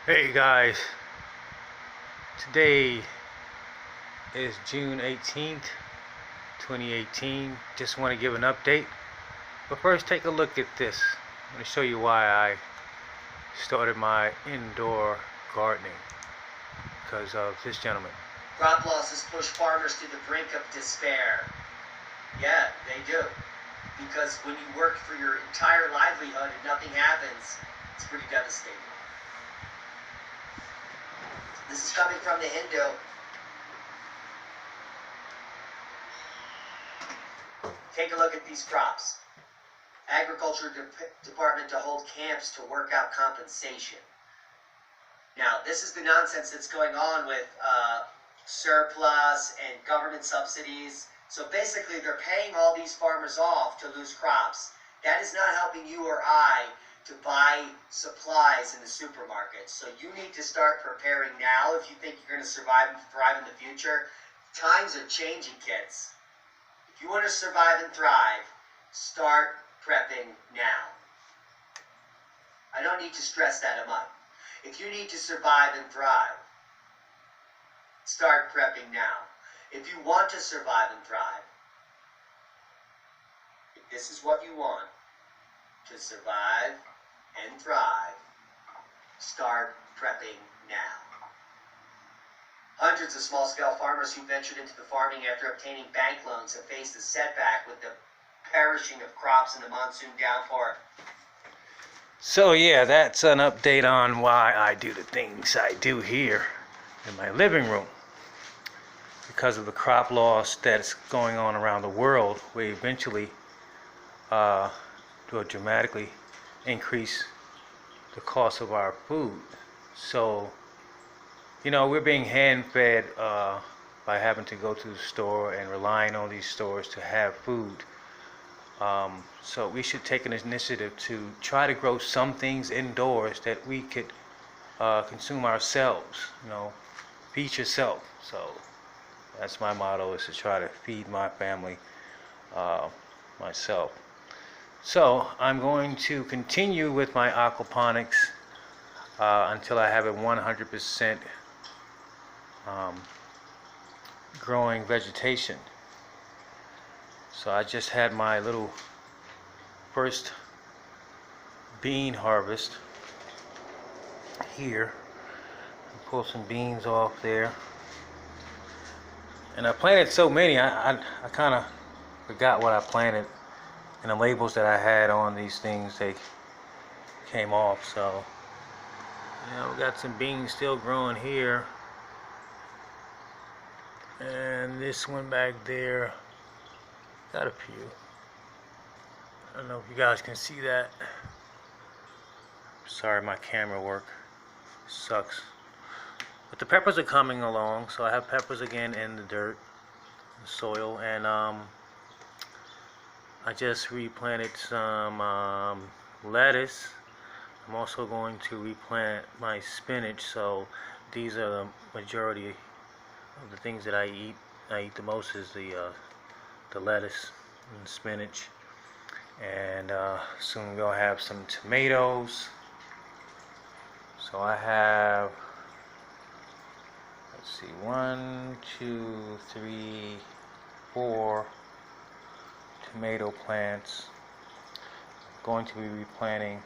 Hey guys, today is June 18th, 2018. Just want to give an update. But first, take a look at this. I'm going to show you why I started my indoor gardening. Because of this gentleman. Crop losses push farmers to the brink of despair. Yeah, they do. Because when you work for your entire livelihood and nothing happens, it's pretty devastating. This is coming from the Hindu. Take a look at these crops. Agriculture department to hold camps to work out compensation. Now, this is the nonsense that's going on with surplus and government subsidies. So basically, they're paying all these farmers off to lose crops. That is not helping you or I to buy supplies in the supermarket. So you need to start preparing now if you think you're going to survive and thrive in the future. Times are changing, kids. If you want to survive and thrive, start prepping now. I don't need to stress that enough. If you need to survive and thrive, start prepping now. If you want to survive and thrive, if this is what you want, to survive and thrive, start prepping now. Hundreds of small-scale farmers who ventured into the farming after obtaining bank loans have faced a setback with the perishing of crops in the monsoon downpour. So yeah, that's an update on why I do the things I do here in my living room. Because of the crop loss that's going on around the world, we eventually will dramatically increase the cost of our food. So, you know, we're being hand-fed by having to go to the store and relying on these stores to have food. So we should take an initiative to try to grow some things indoors that we could consume ourselves. You know, feed yourself. So that's my motto, is to try to feed my family myself. So I'm going to continue with my aquaponics until I have a 100% growing vegetation. So I just had my little first bean harvest here. Pull some beans off there. And I planted so many, I kind of forgot what I planted. And the labels that I had on these things, they came off. So, you know, we got some beans still growing here. And this one back there, got a few. I don't know if you guys can see that. Sorry, my camera work sucks. But the peppers are coming along, so I have peppers again in the dirt, the soil, and I just replanted some lettuce. I'm also going to replant my spinach, so these are the majority of the things that I eat. I eat the most is the lettuce and spinach. And soon we'll have some tomatoes. So I have, let's see, 1, 2, 3, 4 tomato plants. I'm going to be replanting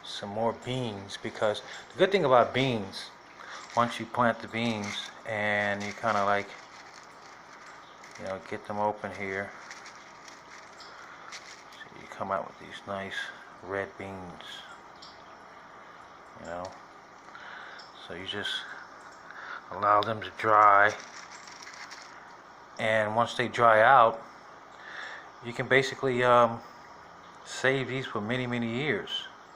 some more beans, because the good thing about beans, once you plant the beans and you kind of like, you know, get them open here, so you come out with these nice red beans, you know. So you just allow them to dry, and once they dry out, you can basically save these for many years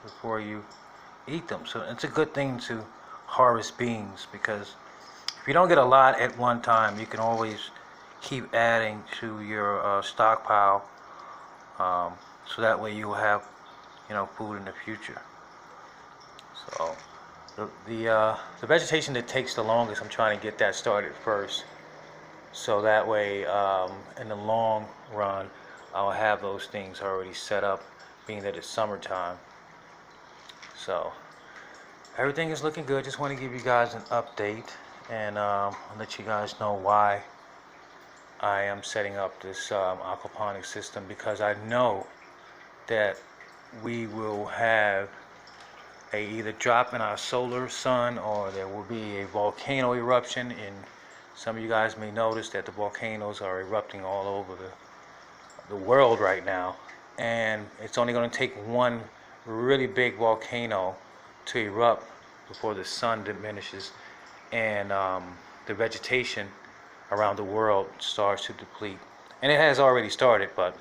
before you eat them. So it's a good thing to harvest beans, because if you don't get a lot at one time, you can always keep adding to your stockpile, so that way you'll have, you know, food in the future. So the vegetation that takes the longest, I'm trying to get that started first, so that way in the long run I'll have those things already set up, being that it's summertime. So everything is looking good. Just want to give you guys an update and let you guys know why I am setting up this aquaponics system, because I know that we will have a either drop in our solar sun, or there will be a volcano eruption. And some of you guys may notice that the volcanoes are erupting all over the world right now, and it's only going to take one really big volcano to erupt before the sun diminishes and the vegetation around the world starts to deplete. And it has already started, but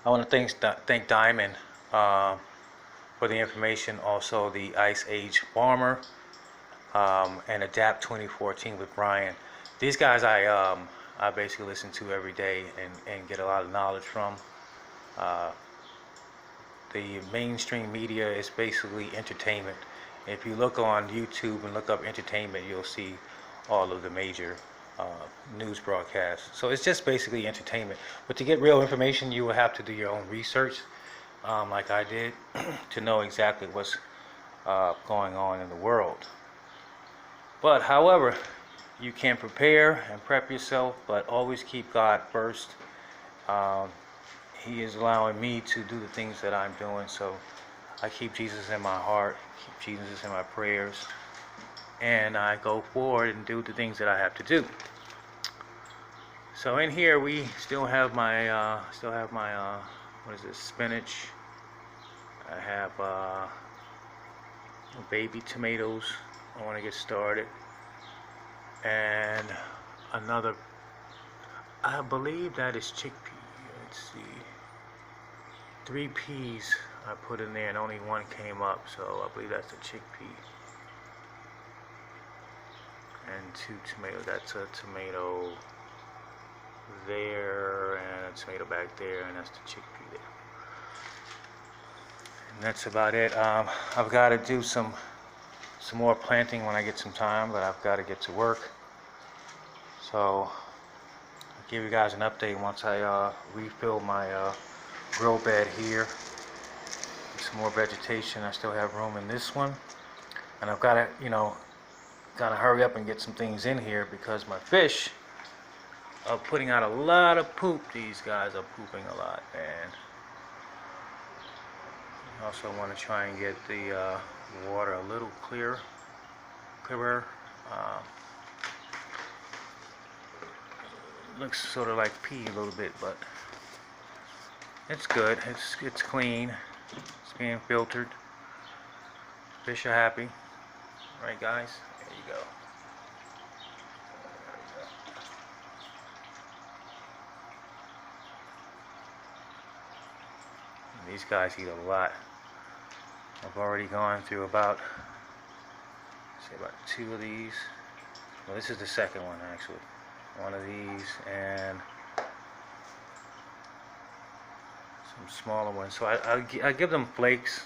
I want to thank Diamond for the information, also the Ice Age Farmer, and Adapt 2014 with Brian. These guys I basically listen to every day and get a lot of knowledge from. The mainstream media is basically entertainment. If you look on YouTube and look up entertainment, you'll see all of the major news broadcasts. So it's just basically entertainment. But to get real information, you will have to do your own research, like I did, to know exactly what's going on in the world. But however, you can prepare and prep yourself, but always keep God first. He is allowing me to do the things that I'm doing, so I keep Jesus in my heart, keep Jesus in my prayers, and I go forward and do the things that I have to do. So in here we still have my what is this, spinach. I have baby tomatoes. I want to get started, and another, I believe that is chickpea. Let's see, 3 peas I put in there and only one came up, so I believe that's a chickpea. And 2 tomatoes. That's a tomato there and a tomato back there, and that's the chickpea there. And that's about it. I've got to do some more planting when I get some time, but I've got to get to work. So I'll give you guys an update once I refill my grow bed here. Some more vegetation. I still have room in this one, and I've got to hurry up and get some things in here because my fish are putting out a lot of poop. These guys are pooping a lot, and I also want to try and get the water a little clearer. Looks sort of like pee a little bit, but it's good. It's clean. It's being filtered. Fish are happy, right, guys? There you go. And these guys eat a lot. I've already gone through about 2 of these. Well, this is the second one actually. 1 of these and some smaller ones. So I give them flakes,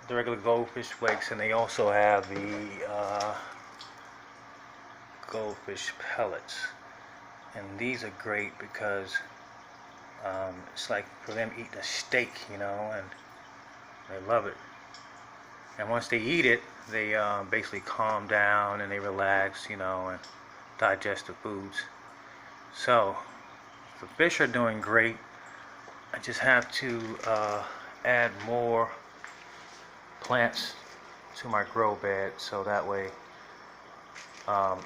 the regular goldfish flakes, and they also have the goldfish pellets. And these are great because it's like for them eating a steak, and they love it. And once they eat it, they basically calm down and they relax, and digest the foods. So the fish are doing great. I just have to add more plants to my grow bed, so that way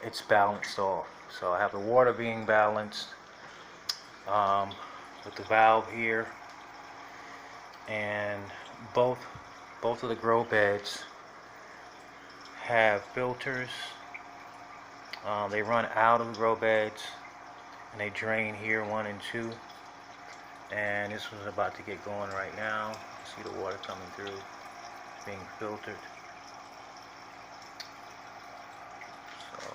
it's balanced off. So I have the water being balanced with the valve here, and both of the grow beds have filters. They run out of the grow beds and they drain here, 1 and 2, and this one's about to get going right now. See the water coming through, being filtered. So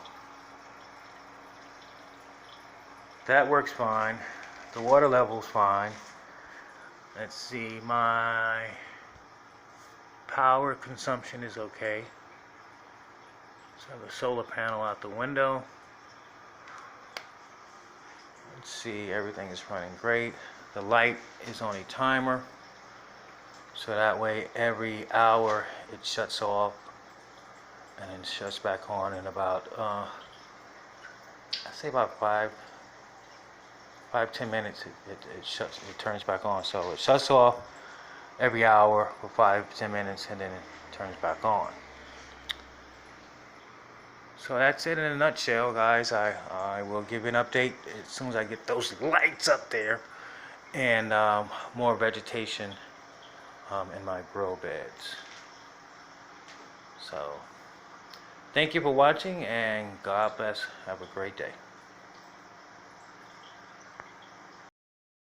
that works fine. The water level's fine. Let's see, my power consumption is okay. So I have a solar panel out the window. Let's see, everything is running great. The light is on a timer, So that way every hour it shuts off and then shuts back on in about I say about 5-10 minutes. It turns back on. So it shuts off every hour for 5-10 minutes and then it turns back on. So that's it in a nutshell, guys. I will give you an update as soon as I get those lights up there and more vegetation in my grow beds. So thank you for watching, and God bless. Have a great day.